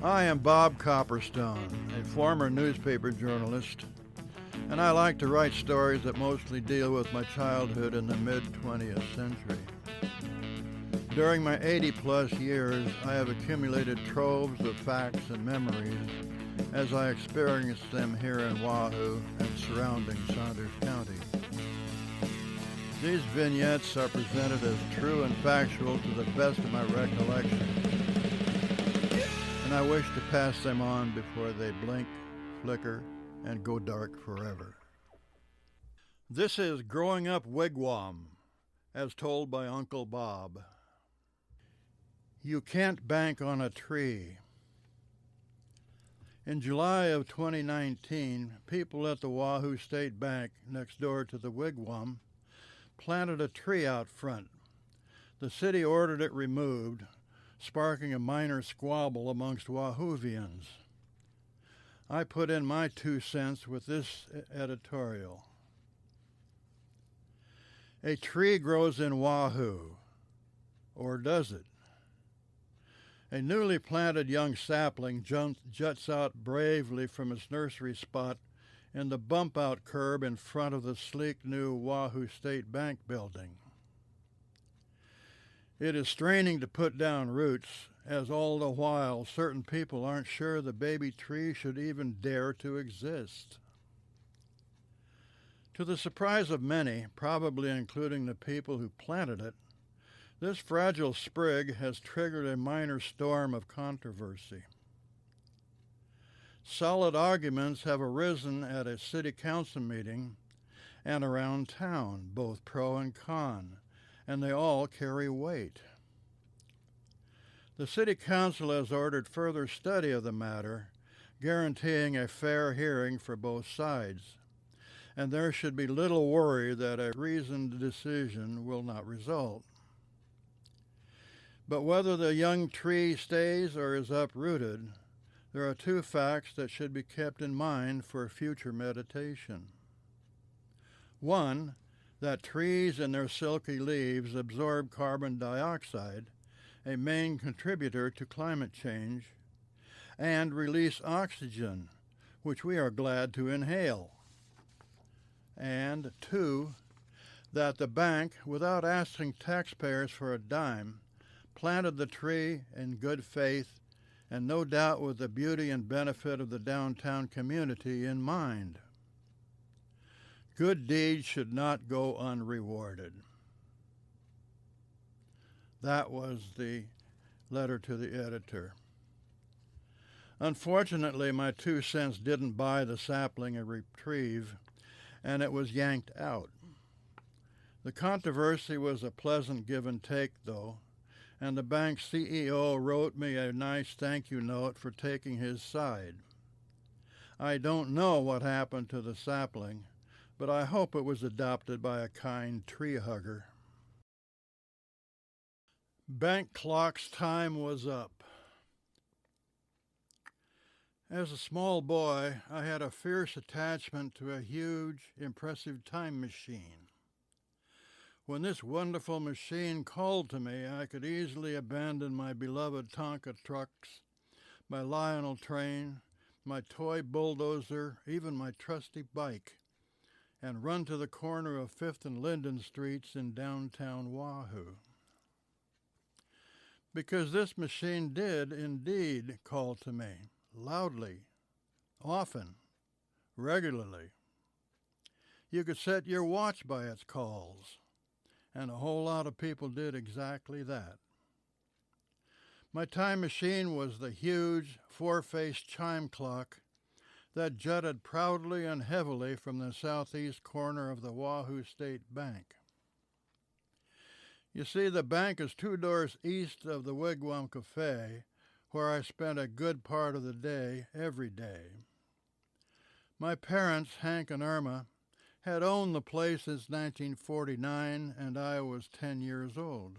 I am Bob Copperstone, a former newspaper journalist, and I like to write stories that mostly deal with my childhood in the mid-20th century. During my 80-plus years, I have accumulated troves of facts and memories as I experienced them here in Wahoo and surrounding Saunders County. These vignettes are presented as true and factual to the best of my recollection, and I wish to pass them on before they blink, flicker, and go dark forever. This is Growing Up Wigwam, as told by Uncle Bob. You can't bank on a tree. In July of 2019, people at the Wahoo State Bank next door to the Wigwam planted a tree out front. The city ordered it removed, sparking a minor squabble amongst Wahoovians. I put in my 2 cents with this editorial. A tree grows in Wahoo, or does it? A newly planted young sapling juts out bravely from its nursery spot in the bump-out curb in front of the sleek new Wahoo State Bank building. It is straining to put down roots, as all the while certain people aren't sure the baby tree should even dare to exist. To the surprise of many, probably including the people who planted it, this fragile sprig has triggered a minor storm of controversy. Solid arguments have arisen at a city council meeting and around town, both pro and con, and they all carry weight. The city council has ordered further study of the matter, guaranteeing a fair hearing for both sides, and there should be little worry that a reasoned decision will not result. But whether the young tree stays or is uprooted, there are two facts that should be kept in mind for future meditation. One, that trees and their silky leaves absorb carbon dioxide, a main contributor to climate change, and release oxygen, which we are glad to inhale. And two, that the bank, without asking taxpayers for a dime, planted the tree in good faith and no doubt with the beauty and benefit of the downtown community in mind. Good deeds should not go unrewarded. That was the letter to the editor. Unfortunately, my 2 cents didn't buy the sapling a reprieve, and it was yanked out. The controversy was a pleasant give and take, though, and the bank's CEO wrote me a nice thank you note for taking his side. I don't know what happened to the sapling, but I hope it was adopted by a kind tree hugger. Bank clock's time was up. As a small boy, I had a fierce attachment to a huge, impressive time machine. When this wonderful machine called to me, I could easily abandon my beloved Tonka trucks, my Lionel train, my toy bulldozer, even my trusty bike, and run to the corner of 5th and Linden Streets in downtown Wahoo. Because this machine did indeed call to me, loudly, often, regularly. You could set your watch by its calls, and a whole lot of people did exactly that. My time machine was the huge, four-faced chime clock that jutted proudly and heavily from the southeast corner of the Wahoo State Bank. You see, the bank is 2 doors east of the Wigwam Cafe, where I spent a good part of the day every day. My parents, Hank and Irma, had owned the place since 1949, and I was 10 years old.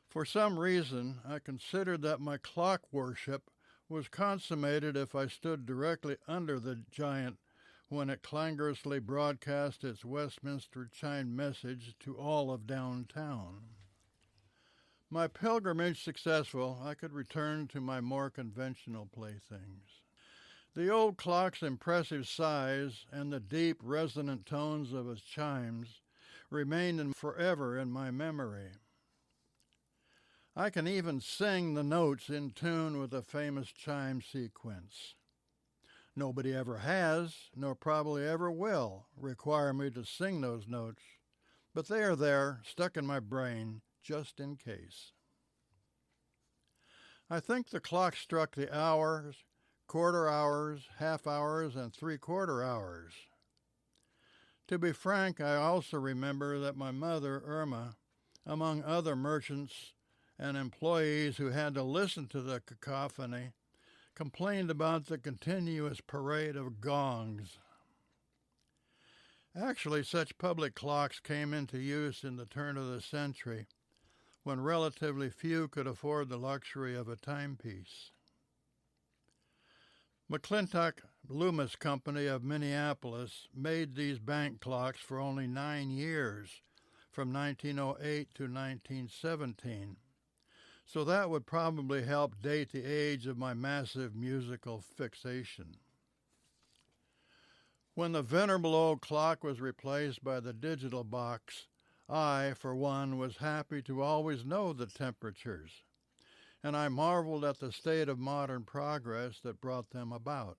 For some reason, I considered that my clock worship was consummated if I stood directly under the giant when it clangorously broadcast its Westminster chime message to all of downtown. My pilgrimage successful, I could return to my more conventional playthings. The old clock's impressive size and the deep, resonant tones of its chimes remained forever in my memory. I can even sing the notes in tune with the famous chime sequence. Nobody ever has, nor probably ever will, require me to sing those notes, but they are there, stuck in my brain, just in case. I think the clock struck the hours, quarter hours, half hours, and three-quarter hours. To be frank, I also remember that my mother, Irma, among other merchants and employees who had to listen to the cacophony, complained about the continuous parade of gongs. Actually, such public clocks came into use in the turn of the century, when relatively few could afford the luxury of a timepiece. McClintock Loomis Company of Minneapolis made these bank clocks for only 9 years, from 1908 to 1917, so that would probably help date the age of my massive musical fixation. When the venerable old clock was replaced by the digital box, I, for one, was happy to always know the temperatures, and I marveled at the state of modern progress that brought them about.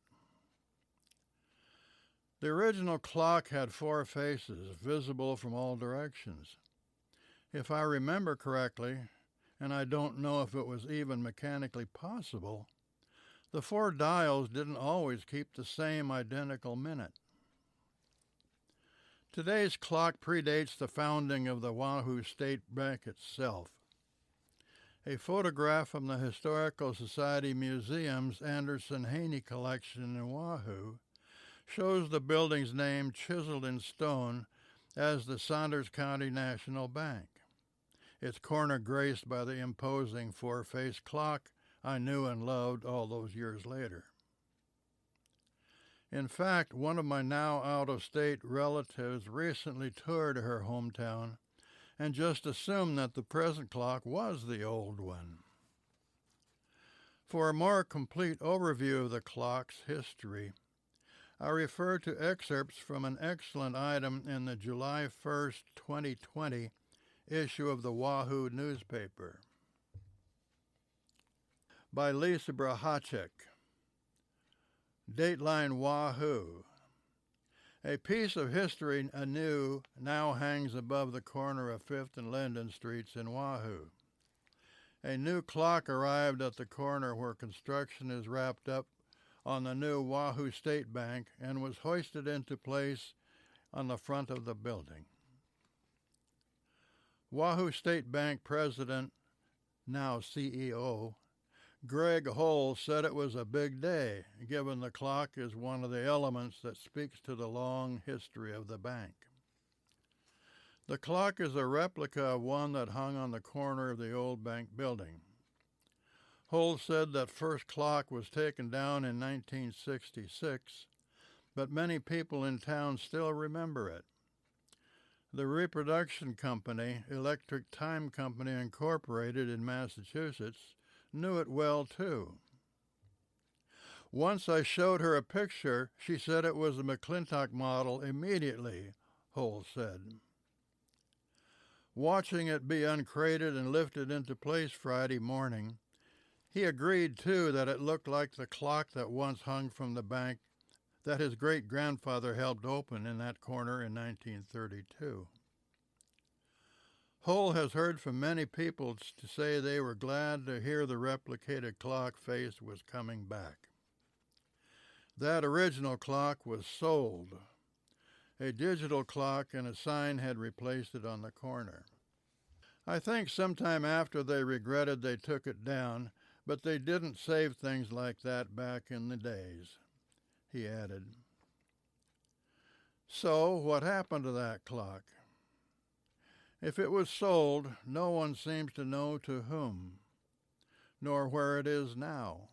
The original clock had 4 faces, visible from all directions. If I remember correctly, and I don't know if it was even mechanically possible, the 4 dials didn't always keep the same identical minute. Today's clock predates the founding of the Wahoo State Bank itself. A photograph from the Historical Society Museum's Anderson Haney collection in Wahoo shows the building's name chiseled in stone as the Saunders County National Bank, its corner graced by the imposing 4-faced clock I knew and loved all those years later. In fact, one of my now out-of-state relatives recently toured her hometown and just assumed that the present clock was the old one. For a more complete overview of the clock's history, I refer to excerpts from an excellent item in the July 1st, 2020 issue of the Wahoo newspaper by Lisa Brahacek. Dateline Wahoo. A piece of history anew now hangs above the corner of 5th and Linden Streets in Wahoo. A new clock arrived at the corner where construction is wrapped up on the new Wahoo State Bank and was hoisted into place on the front of the building. Wahoo State Bank President, now CEO, Greg Hull said it was a big day, given the clock is one of the elements that speaks to the long history of the bank. The clock is a replica of one that hung on the corner of the old bank building. Hull said that first clock was taken down in 1966, but many people in town still remember it. The reproduction company, Electric Time Company Incorporated in Massachusetts, knew it well, too. Once I showed her a picture, she said it was a McClintock model immediately, Hull said. Watching it be uncrated and lifted into place Friday morning, he agreed, too, that it looked like the clock that once hung from the bank that his great-grandfather helped open in that corner in 1932. Hull has heard from many people to say they were glad to hear the replicated clock face was coming back. That original clock was sold. A digital clock and a sign had replaced it on the corner. I think sometime after they regretted they took it down, but they didn't save things like that back in the days, he added. So, what happened to that clock? If it was sold, no one seems to know to whom, nor where it is now.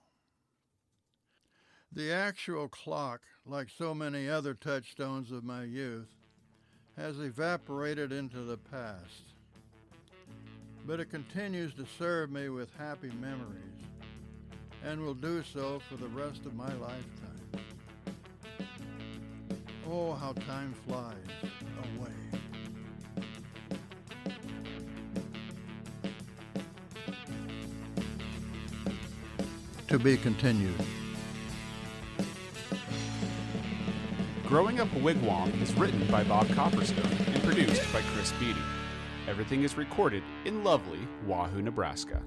The actual clock, like so many other touchstones of my youth, has evaporated into the past. but it continues to serve me with happy memories and will do so for the rest of my lifetime. Oh, how time flies away. To be continued. Growing Up Wigwam is written by Bob Copperstone and produced by Chris Beatty. Everything is recorded in lovely Wahoo, Nebraska.